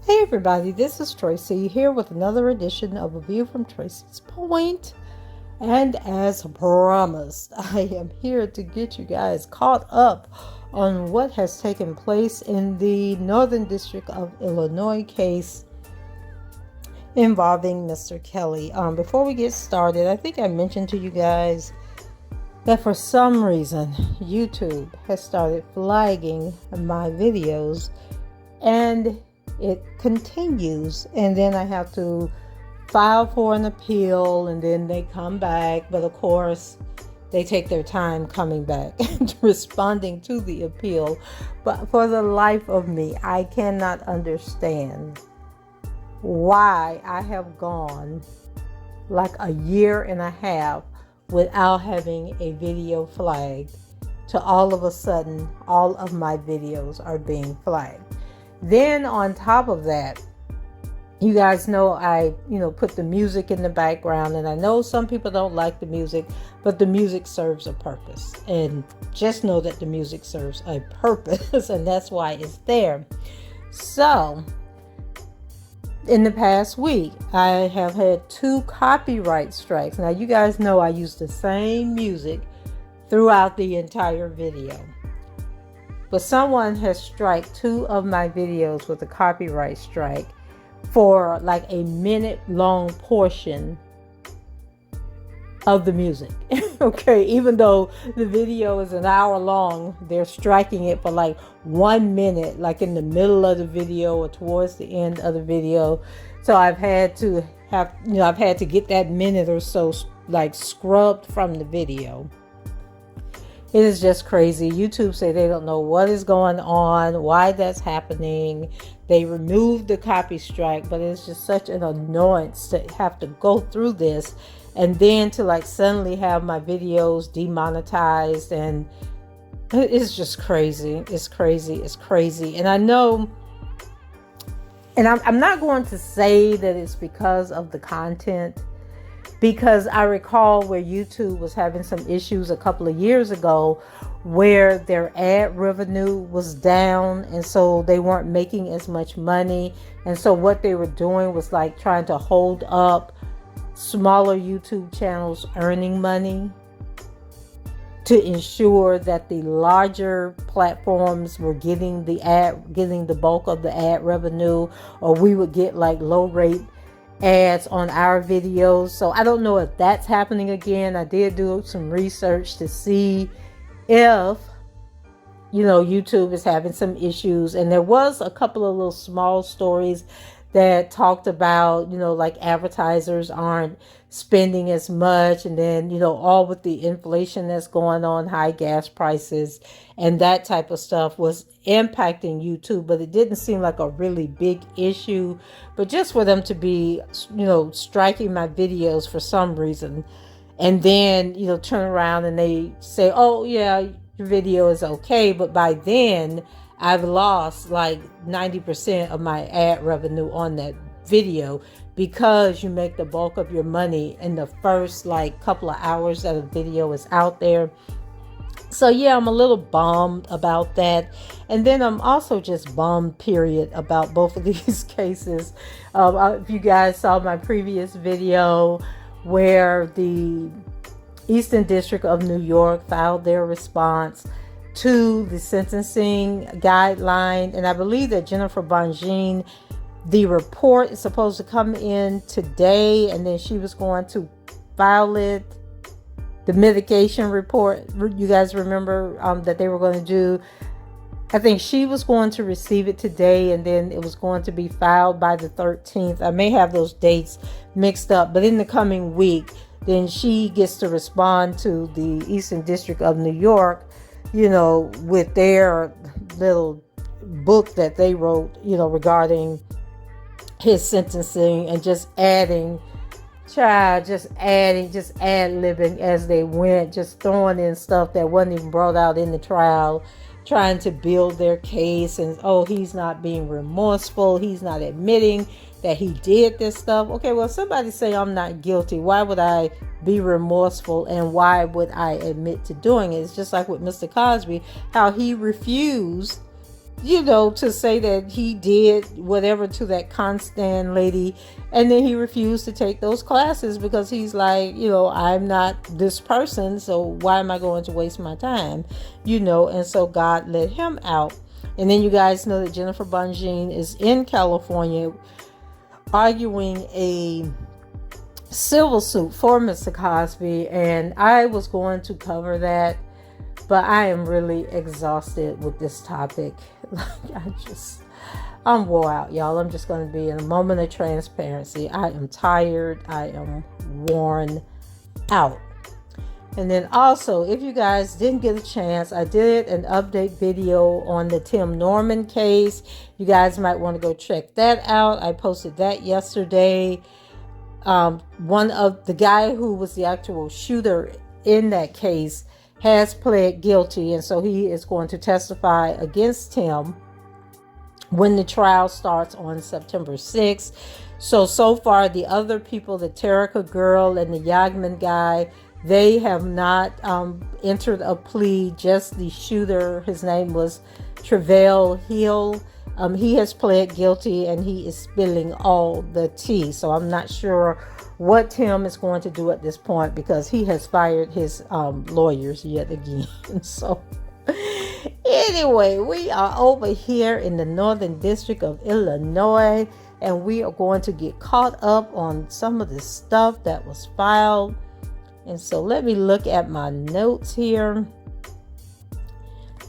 Hey everybody, this is Tracy here with another edition of A View from Tracy's Point. And as promised, I am here to get you guys caught up on what has taken place in the Northern District of Illinois case involving Mr. Kelly. Before we get started, I think I mentioned to you guys that for some reason YouTube has started flagging my videos, and it continues, and then I have to file for an appeal, and then they come back, but of course they take their time coming back and responding to the appeal. But for the life of me, I cannot understand why I have gone like a year and a half without having a video flagged, to all of a sudden all of my videos are being flagged. Then on top of that, you guys know I put the music in the background, and I know some people don't like the music, but the music serves a purpose, and just know that the music serves a purpose and that's why it's there. So in the past week, I have had 2 copyright strikes. Now you guys know I use the same music throughout the entire video, but someone has struck 2 of my videos with a copyright strike for like a minute-long portion of the music. Okay, even though the video is an hour long, they're striking it for like 1 minute, like in the middle of the video or towards the end of the video. So I've had to get that minute or so like scrubbed from the video. It is just crazy. YouTube say they don't know what is going on, why that's happening. They removed the copy strike, but it's just such an annoyance to have to go through this, and then to like suddenly have my videos demonetized, and it's just crazy. It's crazy. And I know, and I'm not going to say that it's because of the content, because I recall where YouTube was having some issues a couple of years ago where their ad revenue was down, and so they weren't making as much money. And so what they were doing was like trying to hold up smaller YouTube channels earning money to ensure that the larger platforms were getting the bulk of the ad revenue, or we would get like low rate ads on our videos. So I don't know if that's happening again. I did do some research to see if YouTube is having some issues, and there was a couple of little small stories that talked about like advertisers aren't spending as much, and then all with the inflation that's going on, high gas prices and that type of stuff was impacting YouTube. But it didn't seem like a really big issue. But just for them to be striking my videos for some reason, and then turn around and they say, oh yeah, your video is okay, but by then I've lost like 90% of my ad revenue on that video, because you make the bulk of your money in the first like couple of hours that a video is out there. So yeah, I'm a little bummed about that. And then I'm also just bummed, period, about both of these cases. If you guys saw my previous video where the Eastern District of New York filed their response to the sentencing guideline, and I believe that Jennifer Bongine, the report is supposed to come in today, and then she was going to file it, the mitigation report. You guys remember that they were going to do, I think she was going to receive it today, and then it was going to be filed by the 13th. I may have those dates mixed up, but in the coming week, then she gets to respond to the Eastern District of New York, with their little book that they wrote, regarding his sentencing, and just adding, just ad-libbing as they went, just throwing in stuff that wasn't even brought out in the trial, trying to build their case. And he's not being remorseful, he's not admitting that he did this stuff. Okay, well, somebody say I'm not guilty, why would I be remorseful, and why would I admit to doing it? It's just like with Mr. Cosby, how he refused to say that he did whatever to that Constance lady, and then he refused to take those classes because he's like, I'm not this person, so why am I going to waste my time? And so God let him out. And then you guys know that Jennifer Bonjean is in California arguing a civil suit for Mr. Cosby, and I was going to cover that, but I am really exhausted with this topic. I'm wore out, y'all. I'm just going to be in a moment of transparency. I am tired. I am worn out. And then also, if you guys didn't get a chance, I did an update video on the Tim Norman case. You guys might want to go check that out. I posted that yesterday. One of the guy who was the actual shooter in that case has pled guilty, and so he is going to testify against Tim when the trial starts on September 6th. So far, the other people, the Terica girl and the Yagman guy, they have not entered a plea. Just the shooter, his name was Tre'vell Hill. He has pled guilty, and he is spilling all the tea. So I'm not sure what Tim is going to do at this point, because he has fired his lawyers yet again. So anyway, we are over here in the Northern District of Illinois, and we are going to get caught up on some of the stuff that was filed. And so let me look at my notes here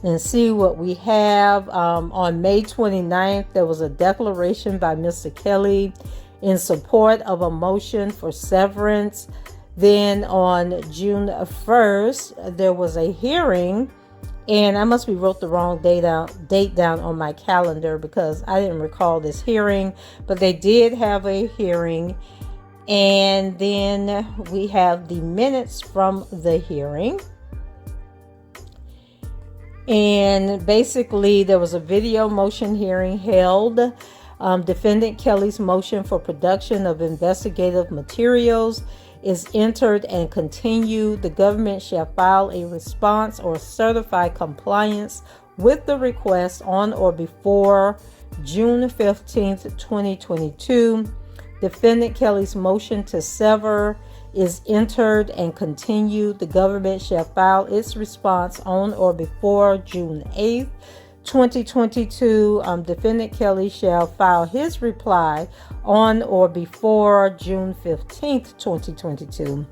and see what we have. On May 29th, there was a declaration by Mr. Kelly in support of a motion for severance. Then on June 1st, there was a hearing, and I must be wrote the wrong date down on my calendar, because I didn't recall this hearing, but they did have a hearing. And then we have the minutes from the hearing. And basically, there was a video motion hearing held. Defendant Kelly's motion for production of investigative materials is entered and continued. The government shall file a response or certify compliance with the request on or before June 15th, 2022. Defendant Kelly's motion to sever is entered and continued. The government shall file its response on or before June 8th, 2022. Defendant Kelly shall file his reply on or before June 15th, 2022.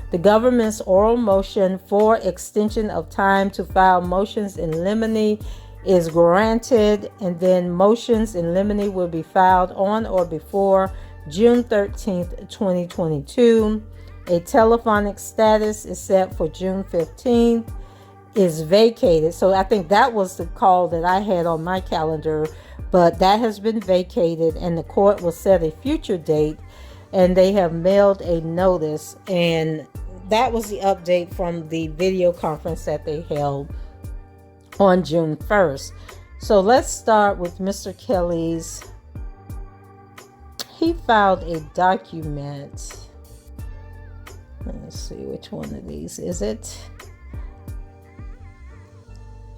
The government's oral motion for extension of time to file motions in limine is granted, and then motions in limine will be filed on or before June 13th, 2022. A telephonic status is set for June 15th. Is vacated. So I think that was the call that I had on my calendar, but that has been vacated, and the court will set a future date, and they have mailed a notice. And that was the update from the video conference that they held on June 1st. So let's start with Mr. Kelly's. He filed a document. Let me see, which one of these is it?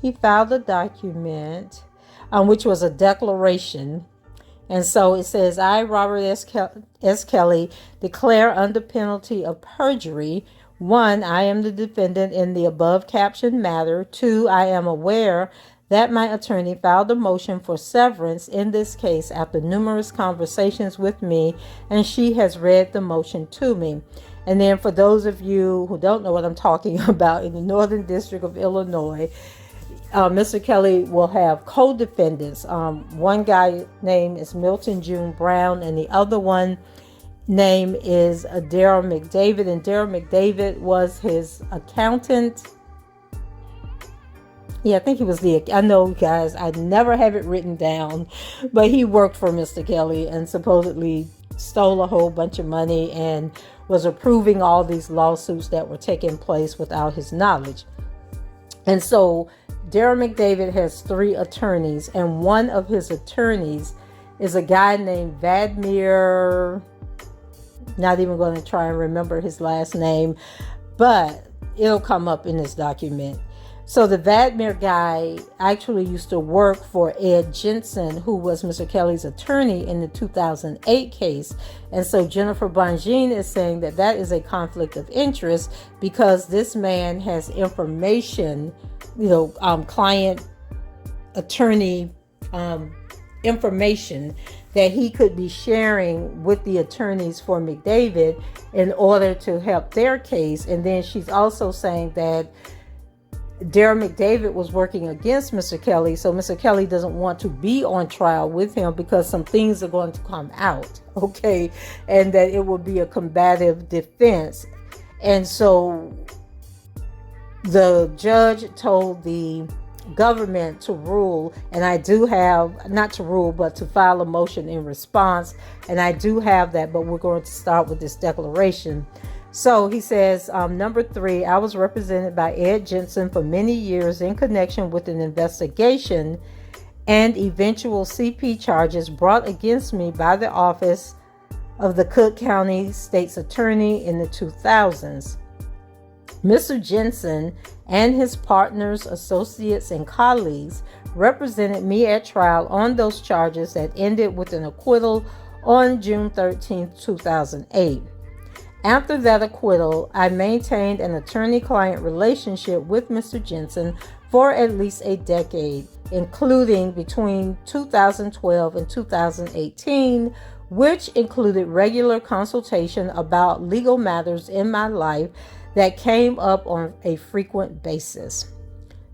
He filed a document, which was a declaration. And so it says, I, Robert S. Kelly, declare under penalty of perjury. 1, I am the defendant in the above captioned matter. 2, I am aware that my attorney filed a motion for severance in this case after numerous conversations with me, and she has read the motion to me. And then for those of you who don't know what I'm talking about, in the Northern District of Illinois, Mr. Kelly will have co-defendants. One guy name is Milton June Brown, and the other one name is Daryl McDavid. And Daryl McDavid was his accountant. Yeah, I think he was I know, guys, I never have it written down, but he worked for Mr. Kelly and supposedly stole a whole bunch of money and was approving all these lawsuits that were taking place without his knowledge. And so Darren McDavid has 3 attorneys, and one of his attorneys is a guy named Vladimir. Not even going to try and remember his last name, but it'll come up in this document. So the Vladimir guy actually used to work for Ed Jensen, who was Mr. Kelly's attorney in the 2008 case. And so Jennifer Bongine is saying that that is a conflict of interest because this man has information, client attorney information that he could be sharing with the attorneys for McDavid in order to help their case. And then she's also saying that Darren McDavid was working against Mr. Kelly, so Mr. Kelly doesn't want to be on trial with him because some things are going to come out, okay, and that it will be a combative defense. And so the judge told the government to rule, and I do have, not to rule, but to file a motion in response, and I do have that, but we're going to start with this declaration. So he says, number 3, I was represented by Ed Jensen for many years in connection with an investigation and eventual CP charges brought against me by the office of the Cook County State's Attorney in the 2000s. Mr. Jensen and his partners, associates, and colleagues represented me at trial on those charges that ended with an acquittal on June 13, 2008. After that acquittal, I maintained an attorney-client relationship with Mr. Jensen for at least a decade, including between 2012 and 2018, which included regular consultation about legal matters in my life that came up on a frequent basis.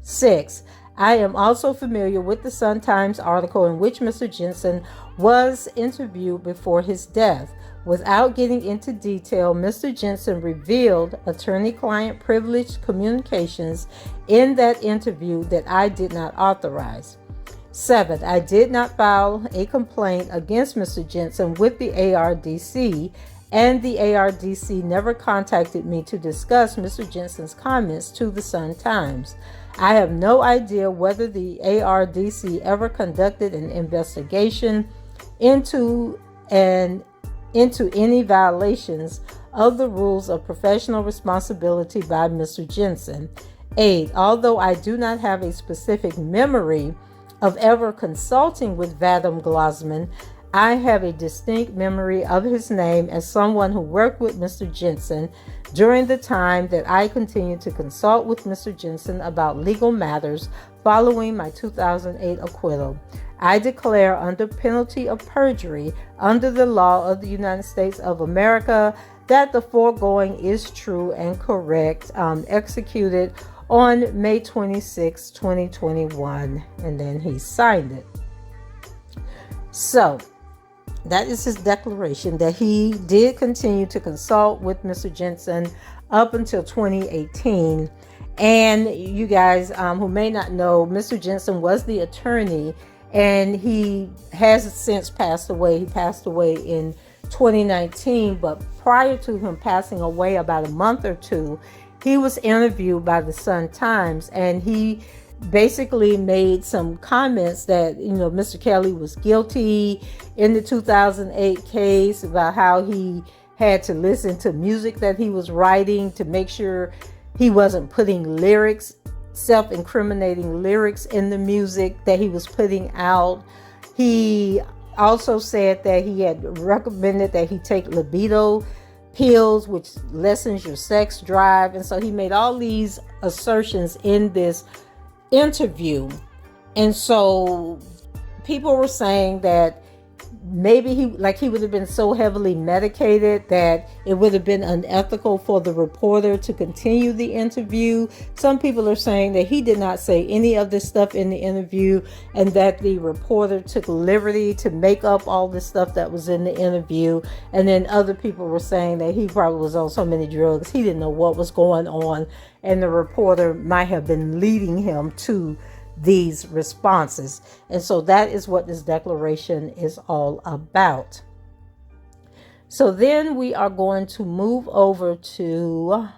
6. I am also familiar with the Sun-Times article in which Mr. Jensen was interviewed before his death. Without getting into detail, Mr. Jensen revealed attorney-client privileged communications in that interview that I did not authorize. 7. I did not file a complaint against Mr. Jensen with the ARDC, and the ARDC never contacted me to discuss Mr. Jensen's comments to the Sun-Times. I have no idea whether the ARDC ever conducted an investigation into any violations of the rules of professional responsibility by Mr. Jensen. 8. Although I do not have a specific memory of ever consulting with Vadim Glosman, I have a distinct memory of his name as someone who worked with Mr. Jensen during the time that I continued to consult with Mr. Jensen about legal matters following my 2008 acquittal. I declare under penalty of perjury under the law of the United States of America that the foregoing is true and correct, executed on May 26, 2021, and then he signed it. So that is his declaration that he did continue to consult with Mr. Jensen up until 2018. And you guys who may not know, Mr. Jensen was the attorney, and he has since passed away. He passed away in 2019, but prior to him passing away, about a month or two, he was interviewed by the Sun-Times, and he basically made some comments that, Mr. Kelly was guilty in the 2008 case, about how he had to listen to music that he was writing to make sure he wasn't putting lyrics, self-incriminating lyrics in the music that he was putting out. He also said that he had recommended that he take libido pills, which lessens your sex drive. And so he made all these assertions in this interview. And so people were saying that maybe he would have been so heavily medicated that it would have been unethical for the reporter to continue the interview. Some people are saying that he did not say any of this stuff in the interview, and that the reporter took liberty to make up all the stuff that was in the interview. And then other people were saying that he probably was on so many drugs he didn't know what was going on, and the reporter might have been leading him to these responses. And so that is what this declaration is all about. So then we are going to move over to,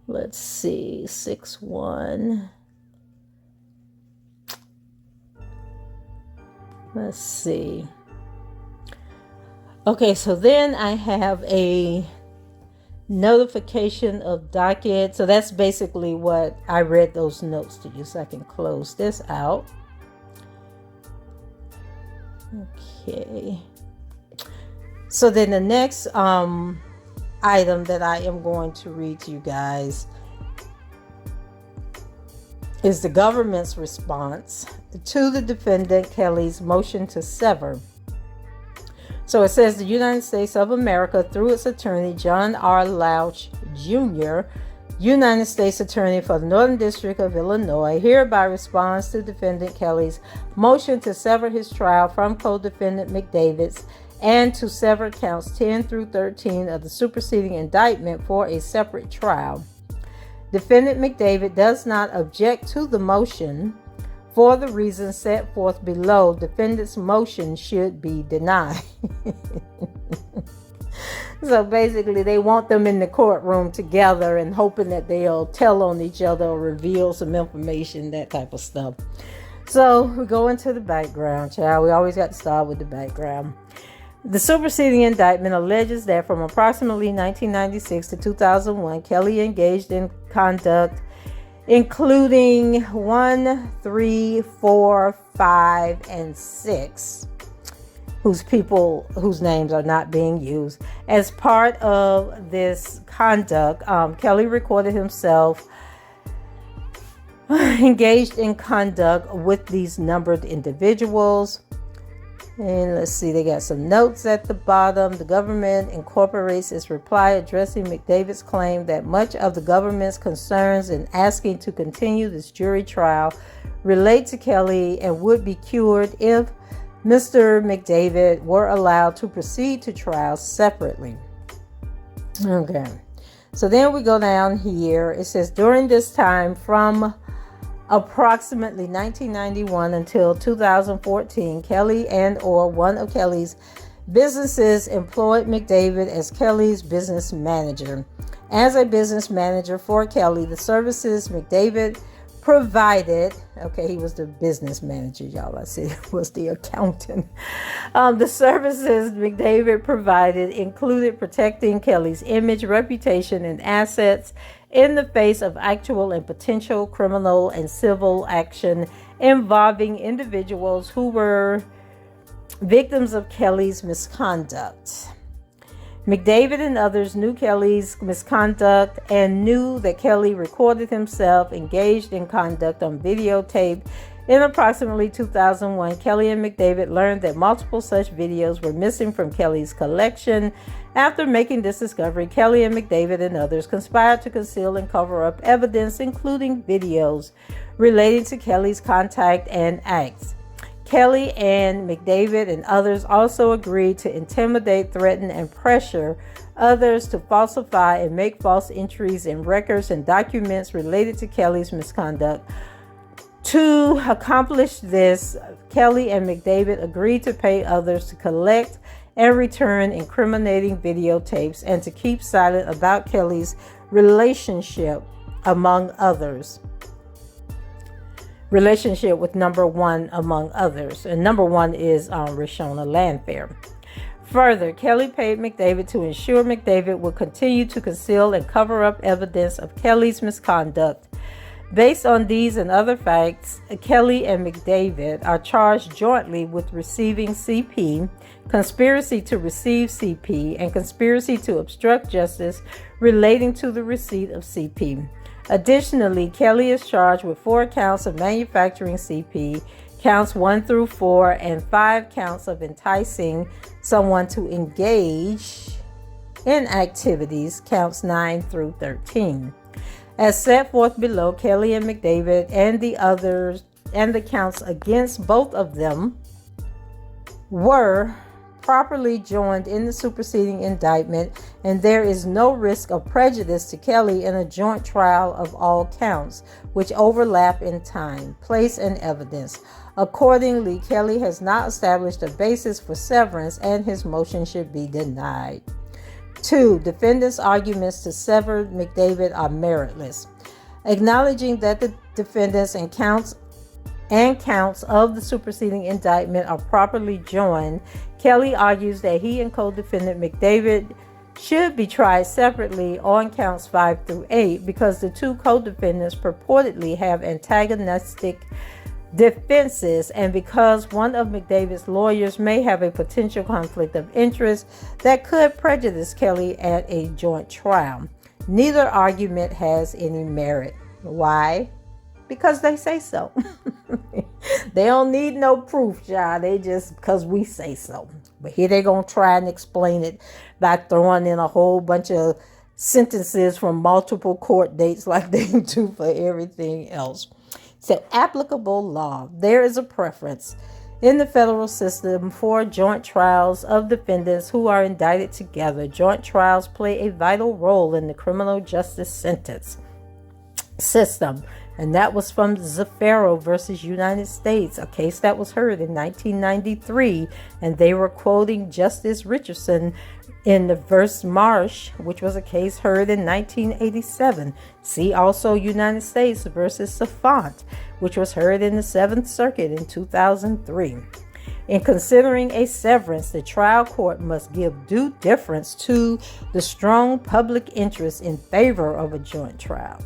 let's see, 6-1. Let's see. Okay, so then I have a notification of docket. So that's basically what I read those notes to you, so I can close this out. Okay. So then the next item that I am going to read to you guys is the government's response to the defendant Kelly's motion to sever. So it says the United States of America, through its attorney, John R. Lauch, Jr., United States Attorney for the Northern District of Illinois, hereby responds to defendant Kelly's motion to sever his trial from co-defendant McDavid's and to sever counts 10 through 13 of the superseding indictment for a separate trial. Defendant McDavid does not object to the motion. For the reasons set forth below, defendant's motion should be denied. So basically, they want them in the courtroom together and hoping that they'll tell on each other or reveal some information, that type of stuff. So we go into the background, child. We always got to start with the background. The superseding indictment alleges that from approximately 1996 to 2001, Kelly engaged in conduct including 1, 3, 4, 5, and 6, whose names are not being used. As part of this conduct, Kelly recorded himself engaged in conduct with these numbered individuals. And let's see, they got some notes at the bottom. The government incorporates its reply addressing McDavid's claim that much of the government's concerns in asking to continue this jury trial relate to Kelly and would be cured if Mr. McDavid were allowed to proceed to trial separately. Okay, so then we go down here. It says during this time from approximately 1991 until 2014, Kelly and or one of Kelly's businesses employed McDavid as Kelly's business manager. As a business manager for Kelly, the services McDavid provided, okay, he was the business manager, y'all. I said it was the accountant. The services McDavid provided included protecting Kelly's image, reputation, and assets in the face of actual and potential criminal and civil action involving individuals who were victims of Kelly's misconduct. McDavid and others knew Kelly's misconduct and knew that Kelly recorded himself engaged in conduct on videotape. In approximately 2001, Kelly and McDavid learned that multiple such videos were missing from Kelly's collection. After making this discovery, Kelly and McDavid and others conspired to conceal and cover up evidence, including videos relating to Kelly's contact and acts. Kelly and McDavid and others also agreed to intimidate, threaten, and pressure others to falsify and make false entries in records and documents related to Kelly's misconduct. To accomplish this, Kelly and McDavid agreed to pay others to collect and return incriminating videotapes and to keep silent about Kelly's relationship, among others. Relationship with number one, among others. And number one is Rashona Landfair. Further, Kelly paid McDavid to ensure McDavid would continue to conceal and cover up evidence of Kelly's misconduct. Based on these and other facts, Kelly and McDavid are charged jointly with receiving CP, conspiracy to receive CP, and conspiracy to obstruct justice relating to the receipt of CP. Additionally, Kelly is charged with 4 counts of manufacturing CP. counts 1 through 4, and 5 counts of enticing someone to engage in activities, counts 9 through 13. As set forth below, Kelly and McDavid and the others and the counts against both of them were properly joined in the superseding indictment, and there is no risk of prejudice to Kelly in a joint trial of all counts, which overlap in time, place, and evidence. Accordingly, Kelly has not established a basis for severance, and his motion should be denied. 2. Defendants' arguments to sever McDavid are meritless. Acknowledging that the defendants and counts of the superseding indictment are properly joined, Kelly argues that he and co-defendant McDavid should be tried separately on counts 5 through 8 because the two co-defendants purportedly have antagonistic defenses, and because one of McDavid's lawyers may have a potential conflict of interest that could prejudice Kelly at a joint trial. Neither argument has any merit. Why? Because they say so. They don't need no proof, y'all. They just because we say so. But here they're going to try and explain it by throwing in a whole bunch of sentences from multiple court dates like they do for everything else. So, applicable law. There is a preference in the federal system for joint trials of defendants who are indicted together. Joint trials play a vital role in the criminal justice sentence system. And that was from Zafiro versus United States, a case that was heard in 1993. And they were quoting Justice Richardson in the verse Marsh, which was a case heard in 1987. See also United States versus Safant, which was heard in the Seventh Circuit in 2003. In considering a severance, the trial court must give due deference to the strong public interest in favor of a joint trial.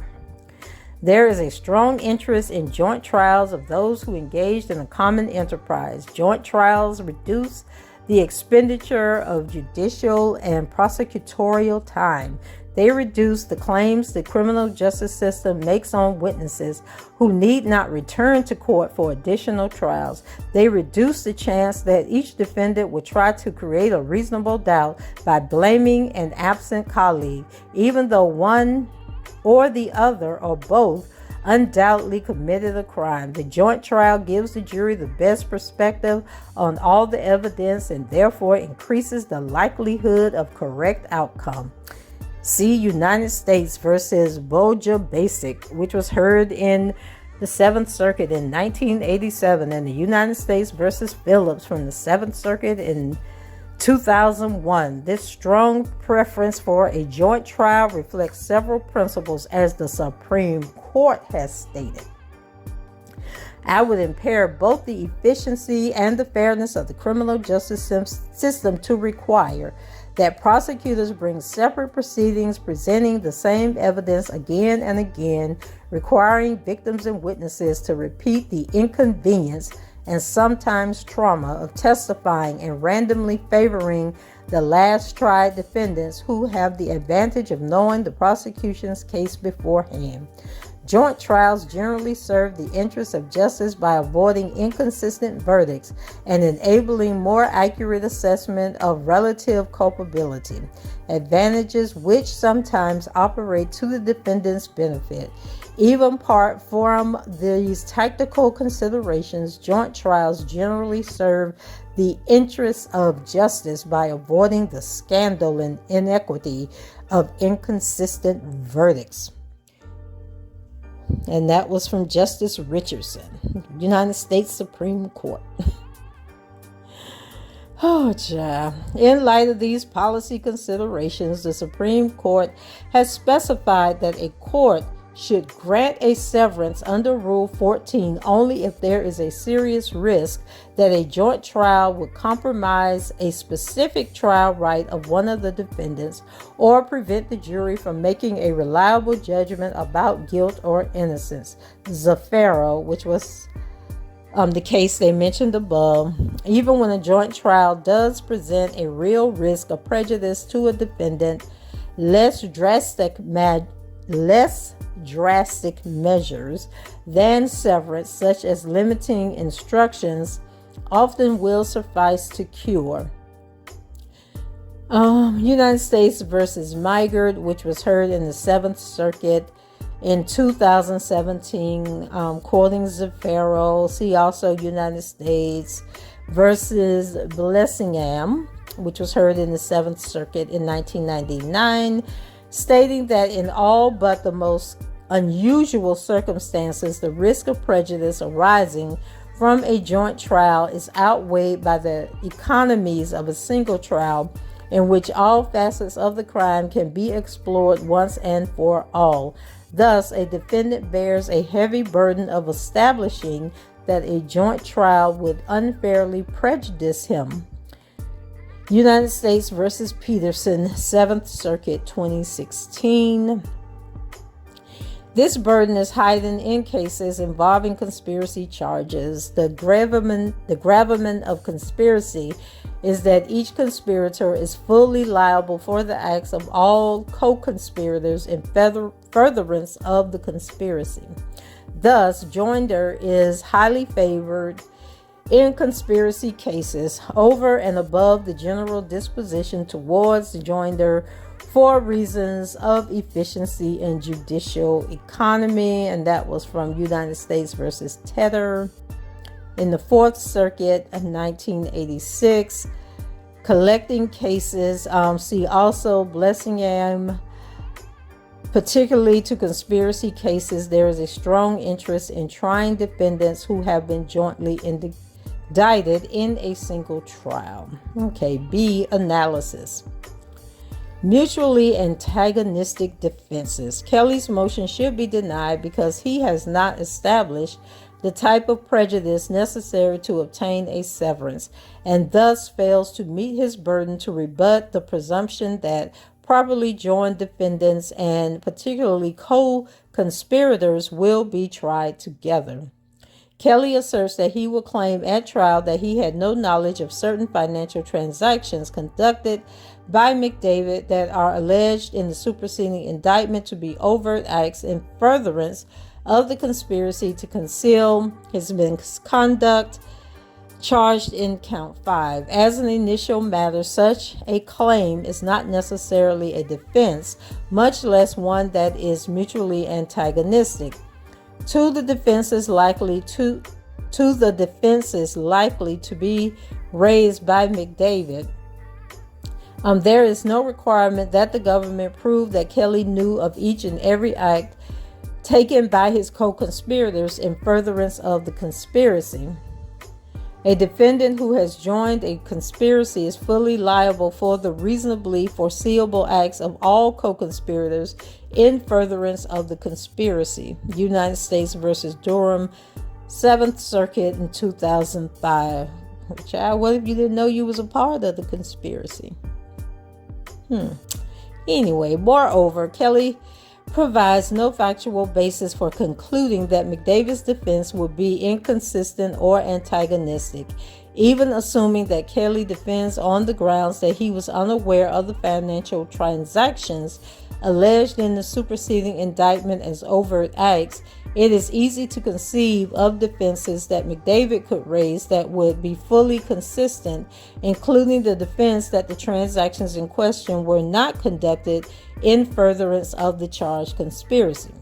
There is a strong interest in joint trials of those who engaged in a common enterprise. Joint trials reduce the expenditure of judicial and prosecutorial time. They reduce the claims the criminal justice system makes on witnesses who need not return to court for additional trials. They reduce the chance that each defendant will try to create a reasonable doubt by blaming an absent colleague, even though one or the other or both undoubtedly committed a crime. The joint trial gives the jury the best perspective on all the evidence and therefore increases the likelihood of correct outcome. See United States versus Boja Basic, which was heard in the Seventh Circuit in 1987, and the United States versus Phillips from the Seventh Circuit in 2001. This strong preference for a joint trial reflects several principles, as the Supreme Court has stated. I would impair both the efficiency and the fairness of the criminal justice system to require that prosecutors bring separate proceedings presenting the same evidence again and again, requiring victims and witnesses to repeat the inconvenience and sometimes trauma of testifying and randomly favoring the last tried defendants who have the advantage of knowing the prosecution's case beforehand. Joint trials generally serve the interests of justice by avoiding inconsistent verdicts and enabling more accurate assessment of relative culpability, advantages which sometimes operate to the defendant's benefit. Even apart from these tactical considerations, joint trials generally serve the interests of justice by avoiding the scandal and inequity of inconsistent verdicts. And that was from Justice Richardson, United States Supreme Court. Oh, child. In light of these policy considerations, the Supreme Court has specified that a court should grant a severance under Rule 14 only if there is a serious risk that a joint trial would compromise a specific trial right of one of the defendants or prevent the jury from making a reliable judgment about guilt or innocence. Zafiro, which was the case they mentioned above, even when a joint trial does present a real risk of prejudice to a defendant, less drastic measures than severance, such as limiting instructions, often will suffice to cure. United States versus Mygert, which was heard in the Seventh Circuit in 2017, quoting Zafiro. See also United States versus Blessingham, which was heard in the Seventh Circuit in 1999, stating that in all but the most unusual circumstances, the risk of prejudice arising from a joint trial is outweighed by the economies of a single trial in which all facets of the crime can be explored once and for all. Thus, a defendant bears a heavy burden of establishing that a joint trial would unfairly prejudice him. United States versus Peterson, 7th Circuit, 2016. This burden is heightened in cases involving conspiracy charges. The gravamen of conspiracy is that each conspirator is fully liable for the acts of all co-conspirators in furtherance of the conspiracy. Thus, joinder is highly favored in conspiracy cases over and above the general disposition towards joinder for reasons of efficiency and judicial economy. And that was from United States versus Tedder in the 4th Circuit of 1986. Collecting cases, see also Blessingham. Particularly to conspiracy cases, there is a strong interest in trying defendants who have been jointly indicted in a single trial. Okay, B, analysis. Mutually antagonistic defenses. Kelly's motion should be denied because he has not established the type of prejudice necessary to obtain a severance, and thus fails to meet his burden to rebut the presumption that properly joined defendants and particularly co-conspirators will be tried together. Kelly asserts that he will claim at trial that he had no knowledge of certain financial transactions conducted by McDavid that are alleged in the superseding indictment to be overt acts in furtherance of the conspiracy to conceal his misconduct charged in count 5. As an initial matter, such a claim is not necessarily a defense, much less one that is mutually antagonistic. To the defenses likely to be raised by McDavid, there is no requirement that the government prove that Kelly knew of each and every act taken by his co-conspirators in furtherance of the conspiracy. A defendant who has joined a conspiracy is fully liable for the reasonably foreseeable acts of all co-conspirators in furtherance of the conspiracy. United States versus Durham, 7th Circuit in 2005. Child, what if you didn't know you was a part of the conspiracy? Anyway, moreover, Kelly provides no factual basis for concluding that McDavid's defense would be inconsistent or antagonistic, even assuming that Kelly defends on the grounds that he was unaware of the financial transactions alleged in the superseding indictment as overt acts. It is easy to conceive of defenses that McDavid could raise that would be fully consistent, including the defense that the transactions in question were not conducted in furtherance of the charged conspiracy.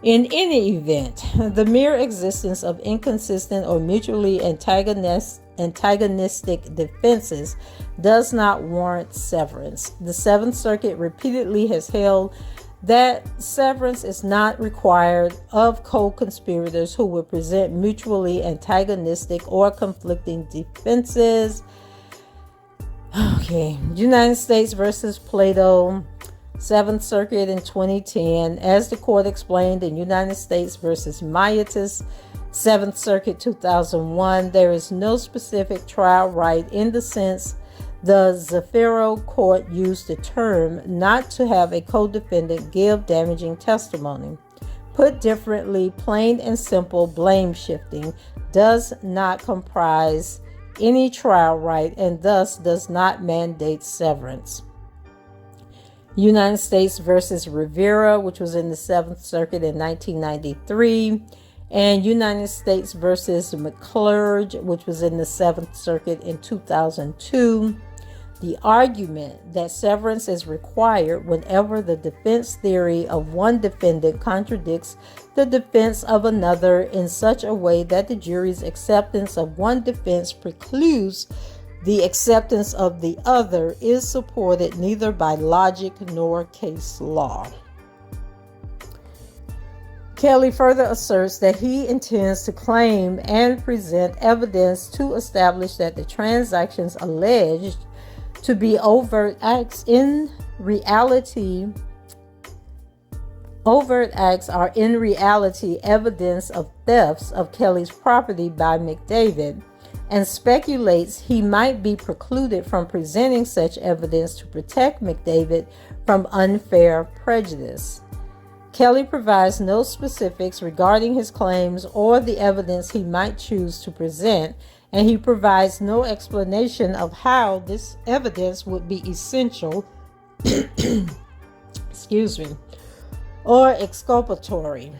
In any event, the mere existence of inconsistent or mutually antagonistic defenses does not warrant severance. The 7th Circuit repeatedly has held that severance is not required of co-conspirators who would present mutually antagonistic or conflicting defenses. Okay, United States versus Plato, 7th Circuit in 2010. As the court explained in United States versus Myatis, 7th Circuit 2001, there is no specific trial right in the sense the Zafiro court used the term not to have a co-defendant give damaging testimony. Put differently, plain and simple blame shifting does not comprise any trial right and thus does not mandate severance. United States versus Rivera, which was in the 7th Circuit in 1993. and United States versus McClurg, which was in the Seventh Circuit in 2002. The argument that severance is required whenever the defense theory of one defendant contradicts the defense of another in such a way that the jury's acceptance of one defense precludes the acceptance of the other is supported neither by logic nor case law. Kelly further asserts that he intends to claim and present evidence to establish that the transactions alleged to be overt acts are in reality evidence of thefts of Kelly's property by McDavid, and speculates he might be precluded from presenting such evidence to protect McDavid from unfair prejudice. Kelly provides no specifics regarding his claims or the evidence he might choose to present, and he provides no explanation of how this evidence would be essential or exculpatory.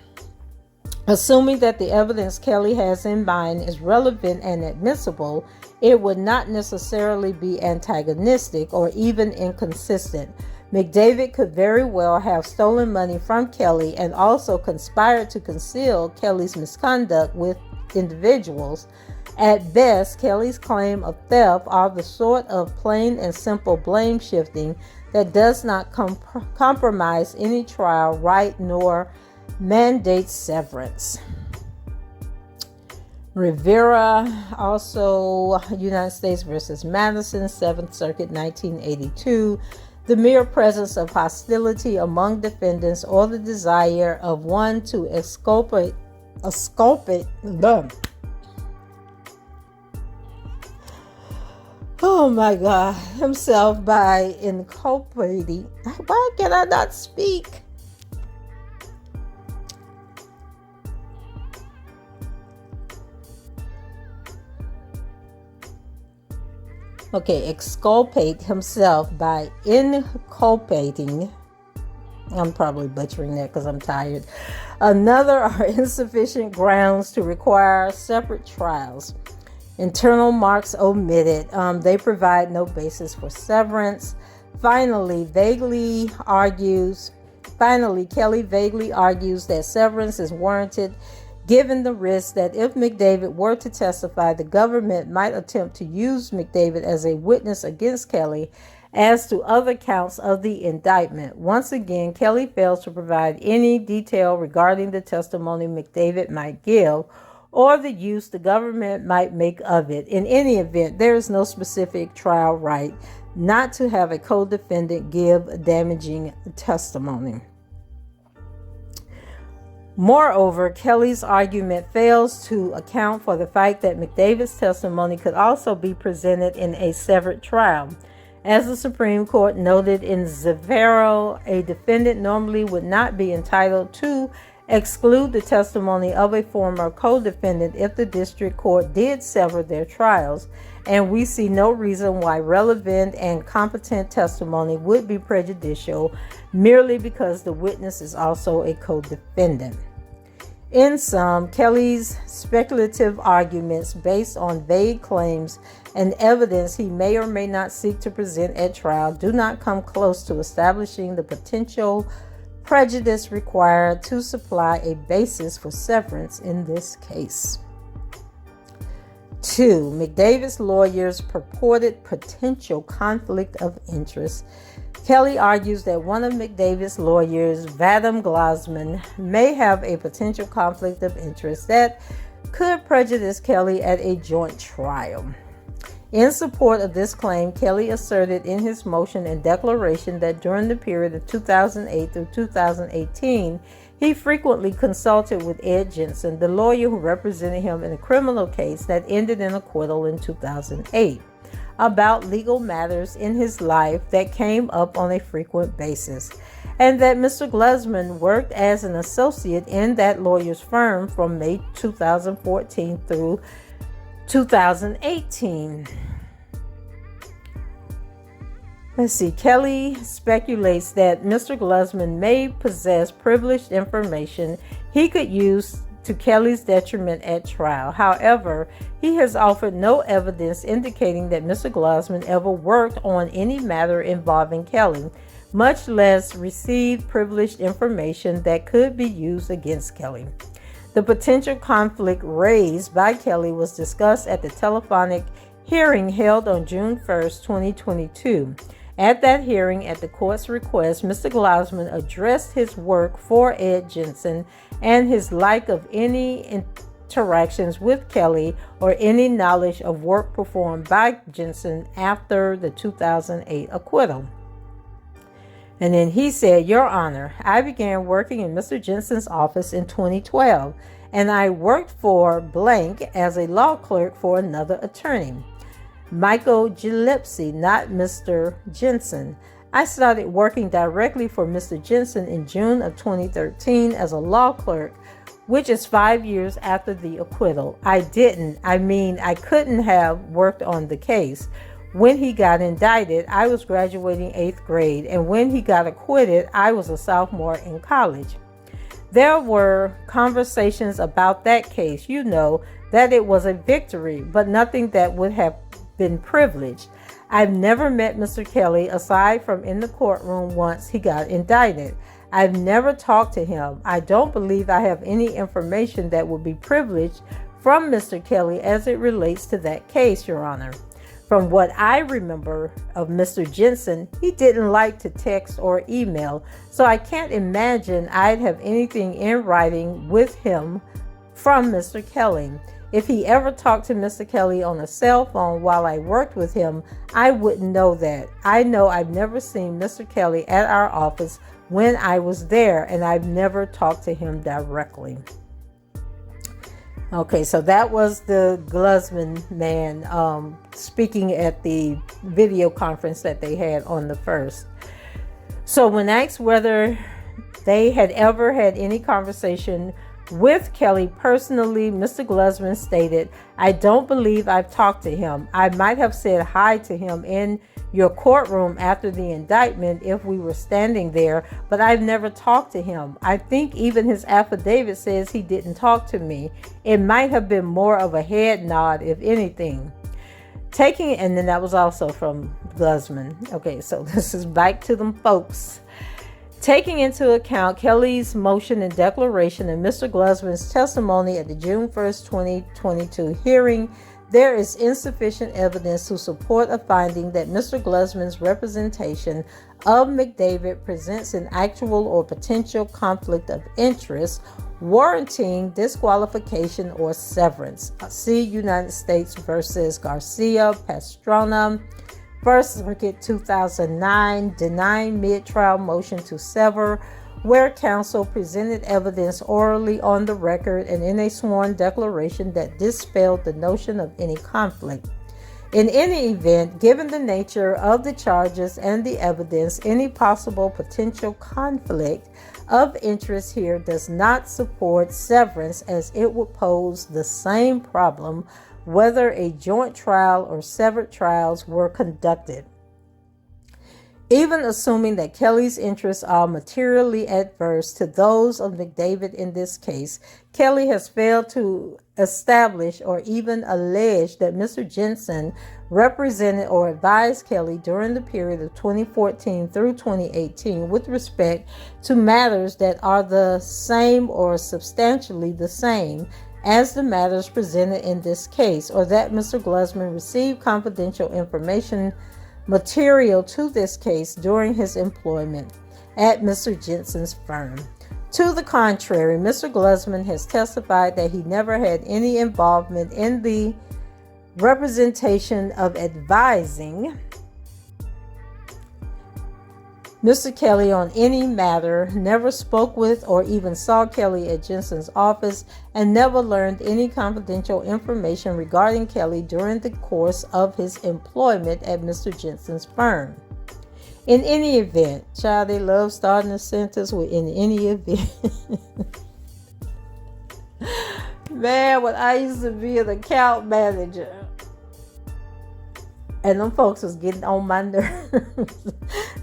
Assuming that the evidence Kelly has in mind is relevant and admissible, it would not necessarily be antagonistic or even inconsistent. McDavid could very well have stolen money from Kelly and also conspired to conceal Kelly's misconduct with individuals. At best, Kelly's claim of theft are the sort of plain and simple blame shifting that does not compromise any trial right nor mandate severance. Rivera, also United States versus Madison, 7th Circuit, 1982. The mere presence of hostility among defendants or the desire of one to exculpate them. Oh my God, himself by inculpating. Why can I not speak? Okay, exculpate himself by inculpating. I'm probably butchering that because I'm tired. Another are insufficient grounds to require separate trials. Internal marks omitted. They provide no basis for severance. Finally, Kelly vaguely argues that severance is warranted given the risk that if McDavid were to testify, the government might attempt to use McDavid as a witness against Kelly as to other counts of the indictment. Once again, Kelly fails to provide any detail regarding the testimony McDavid might give or the use the government might make of it. In any event, there is no specific trial right not to have a co-defendant give damaging testimony. Moreover, Kelly's argument fails to account for the fact that McDavid's testimony could also be presented in a severed trial. As the Supreme Court noted in Zavero, a defendant normally would not be entitled to exclude the testimony of a former co-defendant if the district court did sever their trials, and we see no reason why relevant and competent testimony would be prejudicial merely because the witness is also a co-defendant. In sum, Kelly's speculative arguments based on vague claims and evidence he may or may not seek to present at trial do not come close to establishing the potential prejudice required to supply a basis for severance in this case. 2. McDavid's lawyer's purported potential conflict of interest. Kelly argues that one of McDavid's lawyers, Vadim Glasman, may have a potential conflict of interest that could prejudice Kelly at a joint trial. In support of this claim, Kelly asserted in his motion and declaration that during the period of 2008 through 2018, he frequently consulted with Ed Jensen, the lawyer who represented him in a criminal case that ended in acquittal in 2008, about legal matters in his life that came up on a frequent basis, and that Mr. Glasman worked as an associate in that lawyer's firm from May 2014 through 2018. Kelly speculates that Mr. Glasman may possess privileged information he could use to Kelly's detriment at trial. However, he has offered no evidence indicating that Mr. Glassman ever worked on any matter involving Kelly, much less received privileged information that could be used against Kelly. The potential conflict raised by Kelly was discussed at the telephonic hearing held on June 1st, 2022. At that hearing, at the court's request, Mr. Glassman addressed his work for Ed Jensen and his lack of any interactions with Kelly or any knowledge of work performed by Jensen after the 2008 acquittal. And then he said, "Your Honor, I began working in Mr. Jensen's office in 2012, and I worked for blank as a law clerk for another attorney, Michael Gillespie, not Mr. Jensen. I started working directly for Mr. Jensen in June of 2013 as a law clerk, which is 5 years after the acquittal. I couldn't have worked on the case. When he got indicted, I was graduating 8th grade, and when he got acquitted, I was a sophomore in college. There were conversations about that case, that it was a victory, but nothing that would have been privileged. I've never met Mr. Kelly aside from in the courtroom once he got indicted. I've never talked to him. I don't believe I have any information that would be privileged from Mr. Kelly as it relates to that case, Your Honor. From what I remember of Mr. Jensen, he didn't like to text or email, so I can't imagine I'd have anything in writing with him from Mr. Kelly. If he ever talked to Mr. Kelly on a cell phone while I worked with him, I wouldn't know that. I know I've never seen Mr. Kelly at our office when I was there, and I've never talked to him directly." Okay, so that was the Glassman man speaking at the video conference that they had on the 1st. So when asked whether they had ever had any conversation with Kelly personally, Mr. Glassman stated, "I don't believe I've talked to him. I might have said hi to him in your courtroom after the indictment if we were standing there, but I've never talked to him. I think even his affidavit says he didn't talk to me. It might have been more of a head nod, if anything." And then that was also from Glassman. Okay, so this is back to them folks. Taking into account Kelly's motion and declaration and Mr. Glassman's testimony at the June 1st, 2022 hearing, there is insufficient evidence to support a finding that Mr. Glassman's representation of McDavid presents an actual or potential conflict of interest warranting disqualification or severance. See United States versus Garcia Pastrana, First Circuit 2009, denying mid-trial motion to sever, where counsel presented evidence orally on the record and in a sworn declaration that dispelled the notion of any conflict. In any event, given the nature of the charges and the evidence, any possible potential conflict of interest here does not support severance, as it would pose the same problem whether a joint trial or severed trials were conducted. Even assuming that Kelly's interests are materially adverse to those of McDavid in this case, Kelly has failed to establish or even allege that Mr. Jensen represented or advised Kelly during the period of 2014 through 2018 with respect to matters that are the same or substantially the same as the matters presented in this case, or that Mr. Glassman received confidential information material to this case during his employment at Mr. Jensen's firm. To the contrary, Mr. Glassman has testified that he never had any involvement in the representation of advising Mr. Kelly on any matter, never spoke with or even saw Kelly at Jensen's office, and never learned any confidential information regarding Kelly during the course of his employment at Mr. Jensen's firm. In any event, child, they love starting a sentence with "in any event." Man, when I used to be an account manager, and them folks was getting on my nerves,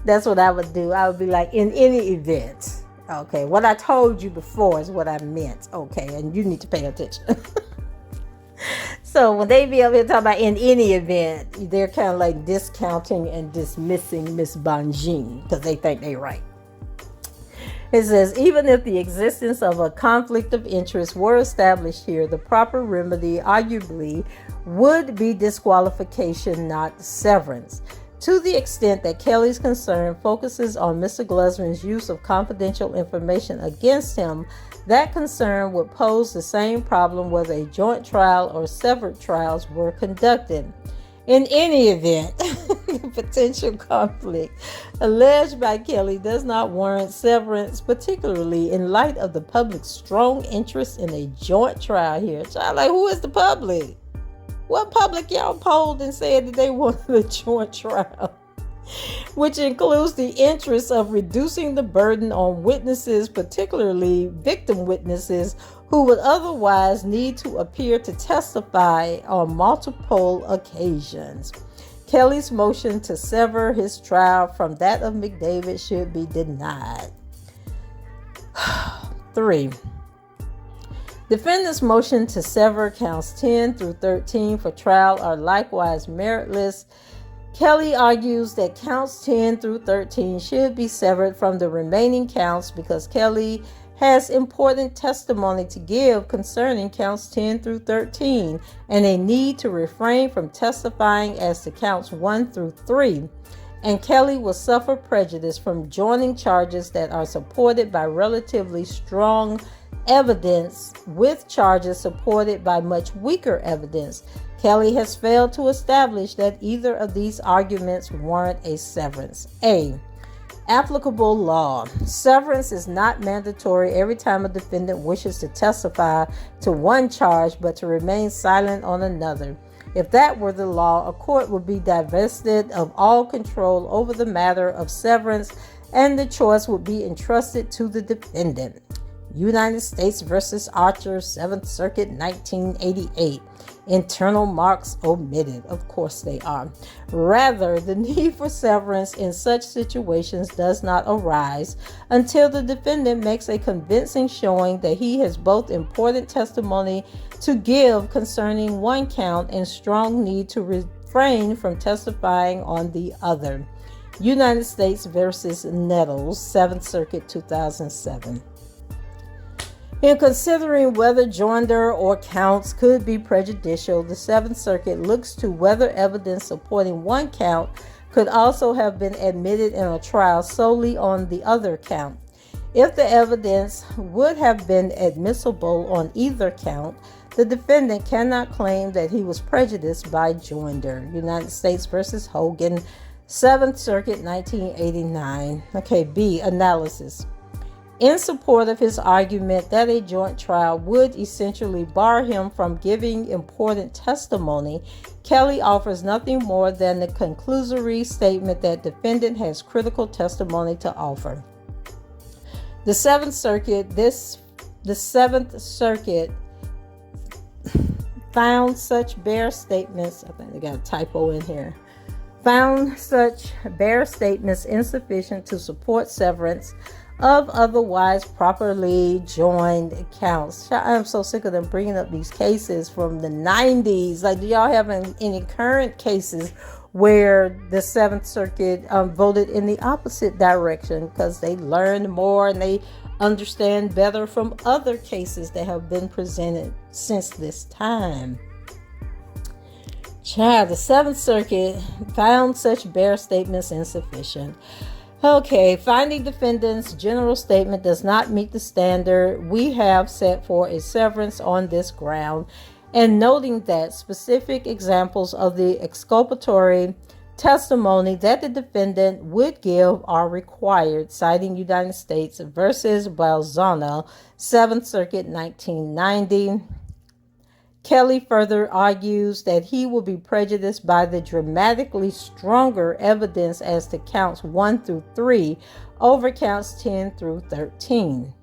that's what I would do. I would be like, "in any event." Okay, what I told you before is what I meant. Okay, and you need to pay attention. So when they be up here talking about in any event, they're kind of like discounting and dismissing Miss Bonjean because they think they're right. It says, even if the existence of a conflict of interest were established here, the proper remedy arguably would be disqualification, not severance. To the extent that Kelly's concern focuses on Mr. Glusman's use of confidential information against him, that concern would pose the same problem whether a joint trial or severed trials were conducted. In any event, the potential conflict alleged by Kelly does not warrant severance, particularly in light of the public's strong interest in a joint trial here. Child, like, who is the public? What public y'all polled and said that they wanted a joint trial? Which includes the interest of reducing the burden on witnesses, particularly victim witnesses, who would otherwise need to appear to testify on multiple occasions. Kelly's motion to sever his trial from that of McDavid should be denied. 3. Defendant's motion to sever counts 10 through 13 for trial are likewise meritless. Kelly argues that counts 10 through 13 should be severed from the remaining counts because Kelly has important testimony to give concerning counts 10 through 13 and a need to refrain from testifying as to counts 1 through 3. And Kelly will suffer prejudice from joining charges that are supported by relatively strong evidence with charges supported by much weaker evidence. Kelly has failed to establish that either of these arguments warrant a severance. A. Applicable law. Severance is not mandatory every time a defendant wishes to testify to one charge but to remain silent on another. If that were the law, a court would be divested of all control over the matter of severance and the choice would be entrusted to the defendant. United States versus Archer, 7th Circuit, 1988. Internal marks omitted. Of course they are. Rather, the need for severance in such situations does not arise until the defendant makes a convincing showing that he has both important testimony to give concerning one count and strong need to refrain from testifying on the other. United States versus Nettles, 7th Circuit, 2007. In considering whether joinder or counts could be prejudicial, the 7th Circuit looks to whether evidence supporting one count could also have been admitted in a trial solely on the other count. If the evidence would have been admissible on either count, the defendant cannot claim that he was prejudiced by joinder. United States versus Hogan, 7th Circuit, 1989. Okay, B, analysis. In support of his argument that a joint trial would essentially bar him from giving important testimony, Kelly offers nothing more than the conclusory statement that defendant has critical testimony to offer. The 7th Circuit found such bare statements, I think they got a typo in here, found such bare statements insufficient to support severance of otherwise properly joined counts. I'm so sick of them bringing up these cases from the 90s. Like, do y'all have any current cases where the 7th Circuit voted in the opposite direction because they learned more and they understand better from other cases that have been presented since this time? Child, the 7th Circuit found such bare statements insufficient. Okay, finding defendant's general statement does not meet the standard we have set for a severance on this ground, and noting that specific examples of the exculpatory testimony that the defendant would give are required, citing United States versus Balzano, 7th Circuit, 1990. Kelly further argues that he will be prejudiced by the dramatically stronger evidence as to counts 1 through 3 over counts 10 through 13.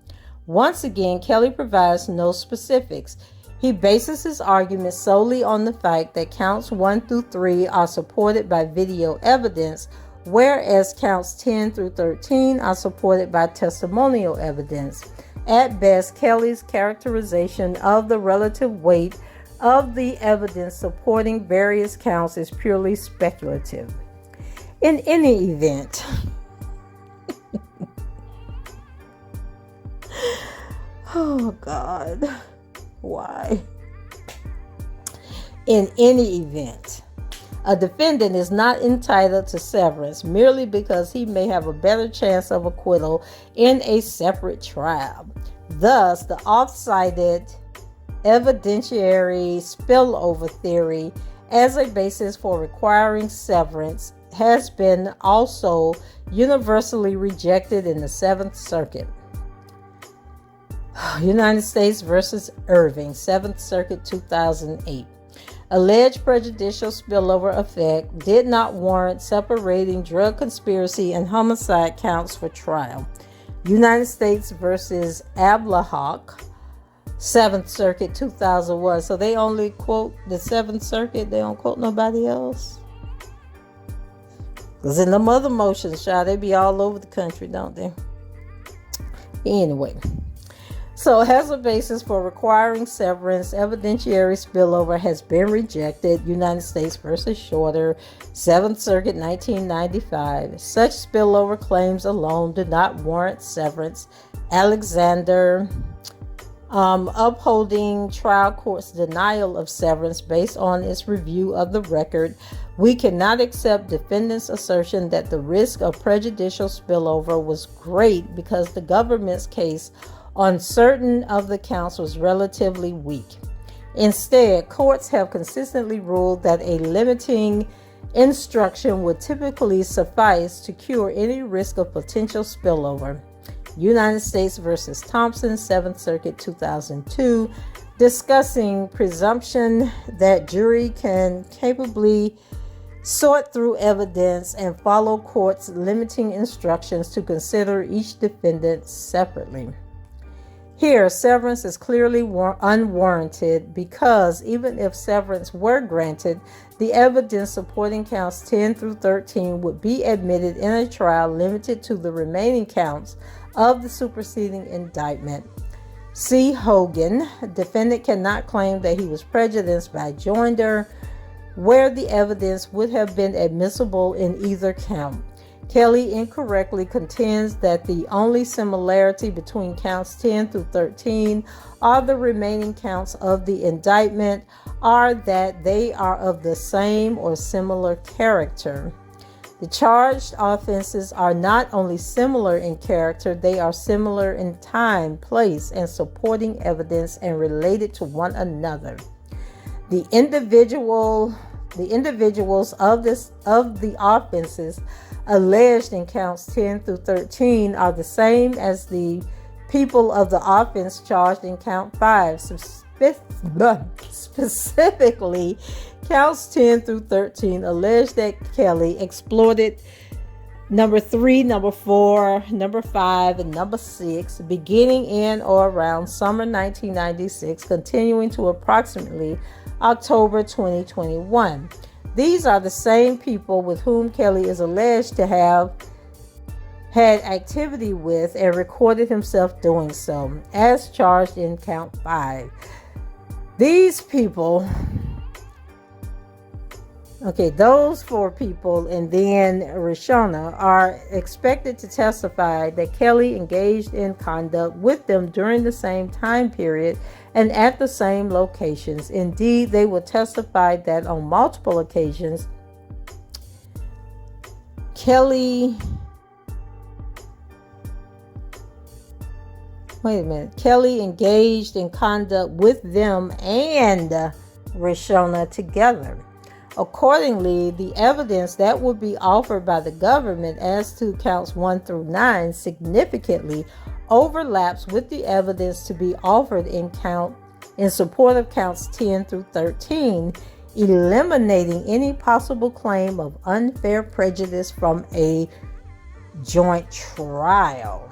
Once again, Kelly provides no specifics. He bases his argument solely on the fact that counts 1 through 3 are supported by video evidence, whereas counts 10 through 13 are supported by testimonial evidence. At best, Kelly's characterization of the relative weight of the evidence supporting various counts is purely speculative. In any event, oh God, why? In any event, a defendant is not entitled to severance merely because he may have a better chance of acquittal in a separate trial. Thus, the oft-cited evidentiary spillover theory as a basis for requiring severance has been also universally rejected in the Seventh Circuit. United States versus Irving, Seventh Circuit, 2008. Alleged prejudicial spillover effect did not warrant separating drug conspiracy and homicide counts for trial. United States versus Ablahawk, Seventh Circuit, 2001. So they only quote the Seventh Circuit. They don't quote nobody else. Because in them other motions, child, they be all over the country, don't they? Anyway. So as a basis for requiring severance, evidentiary spillover has been rejected. United States versus Shorter, 7th Circuit, 1995. Such spillover claims alone do not warrant severance. Alexander, upholding trial court's denial of severance based on its review of the record. We cannot accept defendant's assertion that the risk of prejudicial spillover was great because the government's case on certain of the counts was relatively weak. Instead, courts have consistently ruled that a limiting instruction would typically suffice to cure any risk of potential spillover. United States versus Thompson, 7th Circuit, 2002, discussing presumption that jury can capably sort through evidence and follow court's limiting instructions to consider each defendant separately. Here, severance is clearly unwarranted because even if severance were granted, the evidence supporting counts 10 through 13 would be admitted in a trial limited to the remaining counts of the superseding indictment. C. Hogan, defendant cannot claim that he was prejudiced by joinder, where the evidence would have been admissible in either count. Kelly incorrectly contends that the only similarity between counts 10 through 13 are the remaining counts of the indictment are that they are of the same or similar character. The charged offenses are not only similar in character, they are similar in time, place, and supporting evidence and related to one another. The individuals of the offenses alleged in counts 10 through 13 are the same as the people of the offense charged in count 5. Specifically, counts 10 through 13 allege that Kelly exploited number 3, number 4, number 5, and number 6 beginning in or around summer 1996, continuing to approximately October 2021. These are the same people with whom Kelly is alleged to have had activity with and recorded himself doing so, as charged in count 5. These people, those 4 people and then Rishona are expected to testify that Kelly engaged in conduct with them during the same time period and at the same locations. Indeed, they will testify that on multiple occasions, Kelly engaged in conduct with them and Rishona together. Accordingly, the evidence that would be offered by the government as to counts 1 through 9 significantly overlaps with the evidence to be offered in support of counts 10 through 13, eliminating any possible claim of unfair prejudice from a joint trial.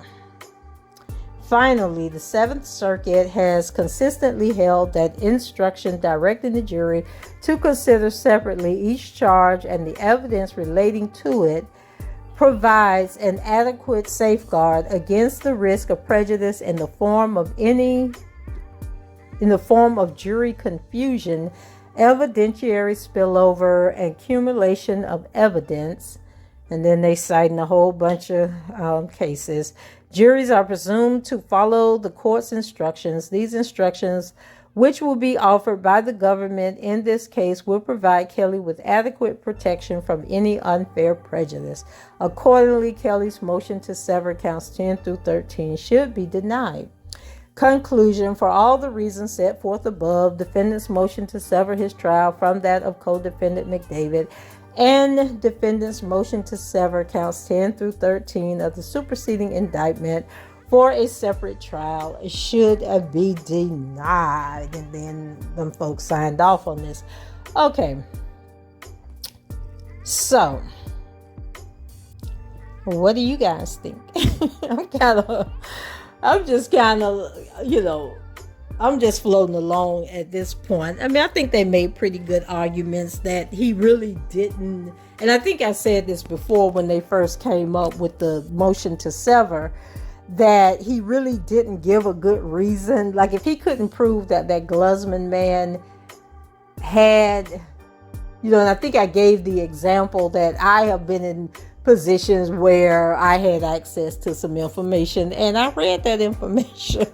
Finally, the 7th Circuit has consistently held that instruction directing the jury to consider separately each charge and the evidence relating to it provides an adequate safeguard against the risk of prejudice in the form of jury confusion, evidentiary spillover, and accumulation of evidence. And then they cite a whole bunch of cases. Juries are presumed to follow the court's instructions. These instructions, which will be offered by the government in this case, will provide Kelly with adequate protection from any unfair prejudice. Accordingly, Kelly's motion to sever counts 10 through 13 should be denied. Conclusion: for all the reasons set forth above, defendant's motion to sever his trial from that of co-defendant McDavid and defendant's motion to sever counts 10 through 13 of the superseding indictment for a separate trial should be denied. And then them folks signed off on this. Okay. So, what do you guys think? I'm just floating along at this point. I mean, I think they made pretty good arguments that he really didn't. And I think I said this before when they first came up with the motion to sever, that he really didn't give a good reason. Like, if he couldn't prove that Glusman man had, and I think I gave the example that I have been in positions where I had access to some information and I read that information.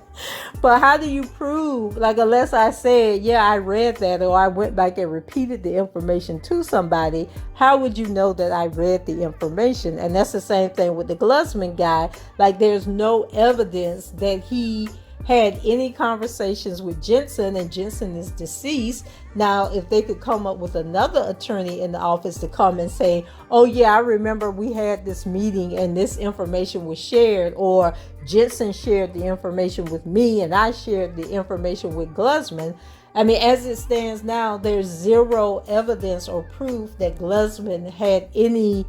But how do you prove, like, unless I said, yeah, I read that, or I went back and repeated the information to somebody, how would you know that I read the information? And that's the same thing with the Glusman guy. Like, there's no evidence that he had any conversations with Jensen, and Jensen is deceased. Now, if they could come up with another attorney in the office to come and say, oh yeah, I remember we had this meeting and this information was shared, or Jensen shared the information with me and I shared the information with Glusman. I mean, as it stands now, there's zero evidence or proof that Glusman had any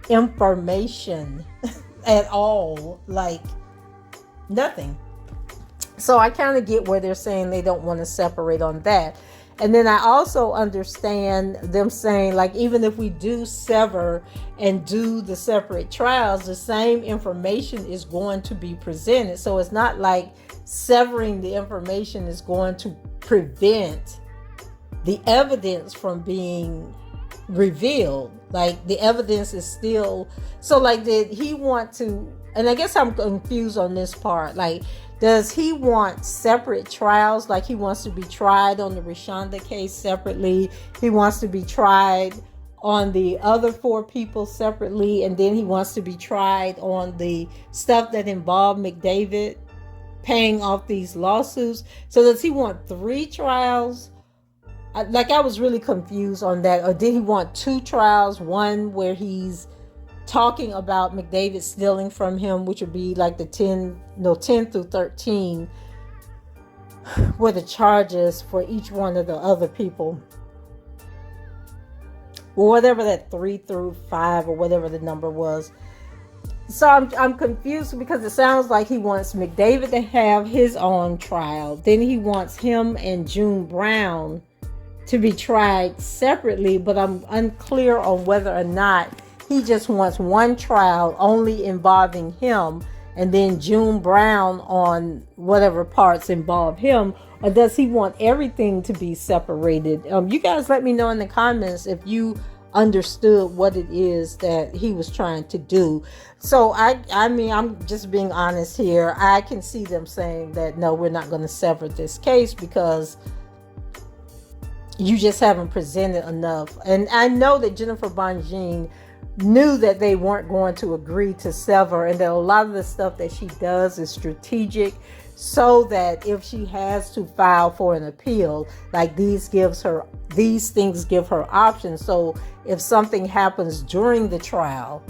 information at all, like nothing. So I kind of get where they're saying they don't want to separate on that. And then I also understand them saying, like, even if we do sever and do the separate trials, the same information is going to be presented. So it's not like severing the information is going to prevent the evidence from being revealed. Like, the evidence is still, so like, did he want to, and I guess I'm confused on this part, like, does he want separate trials? Like, he wants to be tried on the Rashonda case separately. He wants to be tried on the other 4 people separately. And then he wants to be tried on the stuff that involved McDavid paying off these lawsuits. So does he want 3 trials? Like, I was really confused on that. Or did he want 2 trials? One where he's talking about McDavid stealing from him, which would be like the 10 through 13 were the charges for each one of the other people, or whatever that 3 through 5 or whatever the number was. So I'm confused, because it sounds like he wants McDavid to have his own trial, then he wants him and June Brown to be tried separately, but I'm unclear on whether or not he just wants one trial only involving him, and then June Brown on whatever parts involve him, or does he want everything to be separated? You guys let me know in the comments if you understood what it is that he was trying to do. So I mean, I'm just being honest here. I can see them saying that, no, we're not going to sever this case because you just haven't presented enough. And I know that Jennifer Bongine knew that they weren't going to agree to sever, and that a lot of the stuff that she does is strategic, so that if she has to file for an appeal, like, these things give her options. So if something happens during the trial,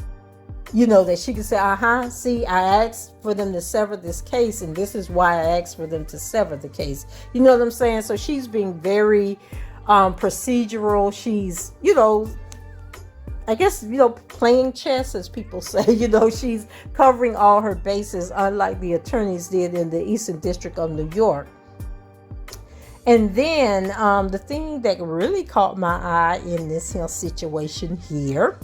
that she can say, see, I asked for them to sever this case, and this is why I asked for them to sever the case. You know what I'm saying? So she's being very procedural. She's, I guess, playing chess, as people say. She's covering all her bases, unlike the attorneys did in the Eastern District of New York. And then the thing that really caught my eye in this situation here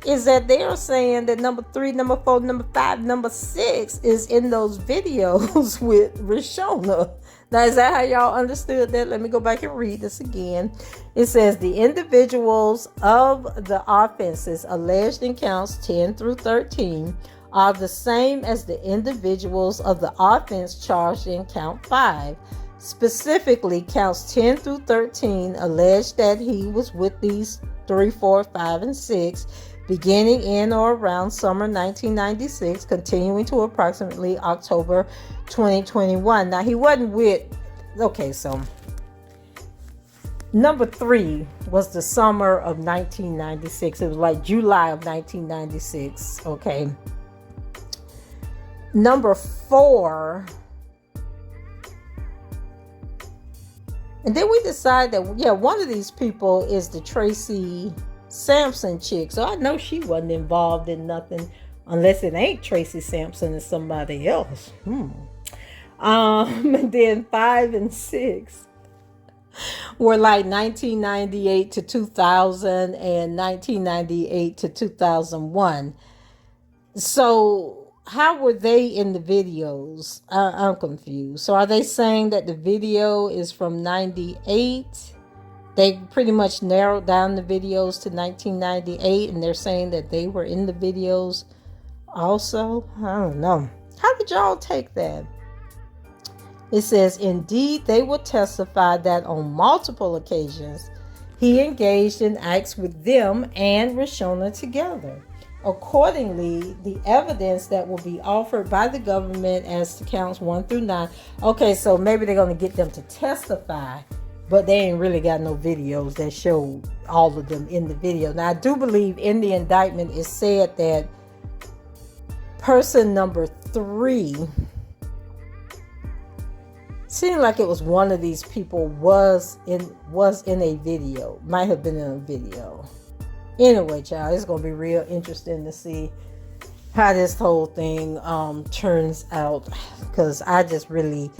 is that they are saying that number 3, number 4, number 5, number 6 is in those videos with Rishona. Now, is that how y'all understood that? Let me go back and read this again. It says the individuals of the offenses alleged in counts 10 through 13 are the same as the individuals of the offense charged in count 5. Specifically, counts 10 through 13 alleged that he was with these 3, 4, 5, and 6 beginning in or around summer 1996, continuing to approximately October 2021. Now, he wasn't with, okay, so number 3 was the summer of 1996. It was like July of 1996, okay. Number 4, and then we decide that, yeah, one of these people is the Tracy Sampson chick. So I know she wasn't involved in nothing unless it ain't Tracy Sampson and somebody else. And then 5 and 6 were like 1998 to 2000 and 1998 to 2001. So how were they in the videos? I'm confused. So are they saying that the video is from 98? They pretty much narrowed down the videos to 1998, and they're saying that they were in the videos also. I don't know. How did y'all take that? It says, indeed, they will testify that on multiple occasions he engaged in acts with them and Rishona together. Accordingly, the evidence that will be offered by the government as to counts 1 through 9. Okay, so maybe they're going to get them to testify, but they ain't really got no videos that show all of them in the video. Now, I do believe in the indictment it said that person number 3, seemed like it was one of these people was in a video, might have been in a video. Anyway, child, it's gonna be real interesting to see how this whole thing turns out, because I just really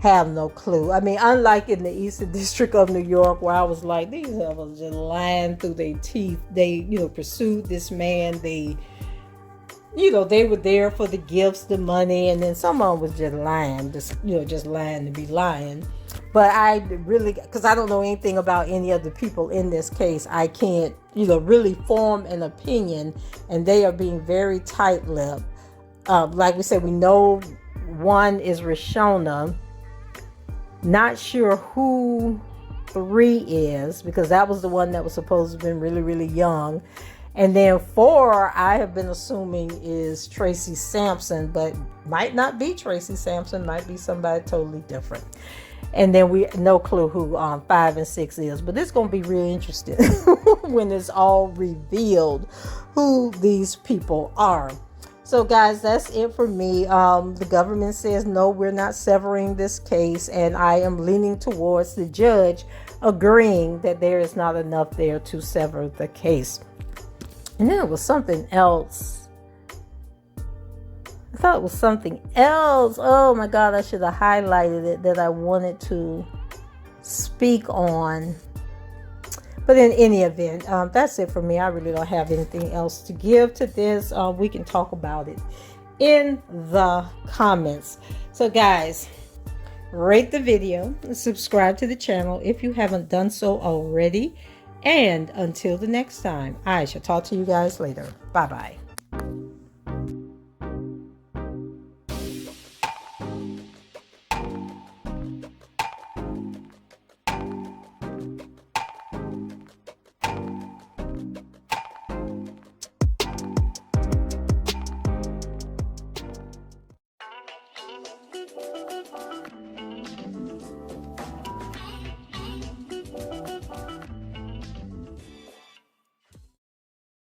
have no clue. I mean, unlike in the Eastern District of New York, where I was like, these devils just lying through their teeth. They, pursued this man. They, they were there for the gifts, the money, and then someone was just lying, just lying to be lying. But I really, because I don't know anything about any of the people in this case, I can't, really form an opinion, and they are being very tight-lipped. Like we said, we know one is Rishona. Not sure who 3 is, because that was the one that was supposed to have been really, really young. And then 4, I have been assuming is Tracy Sampson, but might not be Tracy Sampson, might be somebody totally different. And then we no clue who 5 and 6 is, but it's going to be really interesting when it's all revealed who these people are. So guys, that's it for me. The government says, no, we're not severing this case. And I am leaning towards the judge agreeing that there is not enough there to sever the case. And then it was something else. I thought it was something else. Oh my God, I should have highlighted it that I wanted to speak on. But in any event, that's it for me. I really don't have anything else to give to this. We can talk about it in the comments. So guys, rate the video, subscribe to the channel if you haven't done so already. And until the next time, I shall talk to you guys later. Bye-bye.